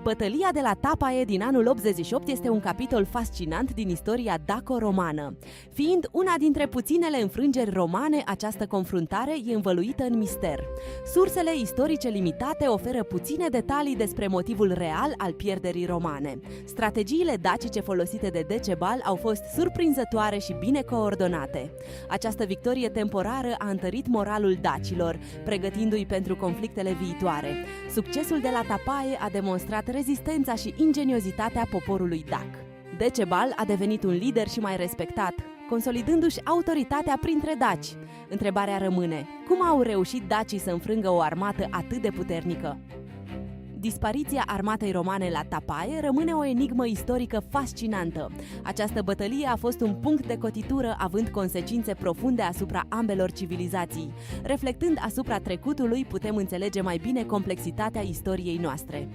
Bătălia de la Tapae din anul 88 este un capitol fascinant din istoria daco-romană. Fiind una dintre puținele înfrângeri romane, această confruntare e învăluită în mister. Sursele istorice limitate oferă puține detalii despre motivul real al pierderii romane. Strategiile dacice folosite de Decebal au fost surprinzătoare și bine coordonate. Această victorie temporară a întărit moralul dacilor, pregătindu-i pentru conflictele viitoare. Succesul de la Tapae a demonstrat rezistența și ingeniozitatea poporului dac. Decebal a devenit un lider și mai respectat, consolidându-și autoritatea printre daci. Întrebarea rămâne: cum au reușit dacii să înfrângă o armată atât de puternică? Dispariția armatei romane la Tapae rămâne o enigmă istorică fascinantă. Această bătălie a fost un punct de cotitură, având consecințe profunde asupra ambelor civilizații. Reflectând asupra trecutului, putem înțelege mai bine complexitatea istoriei noastre.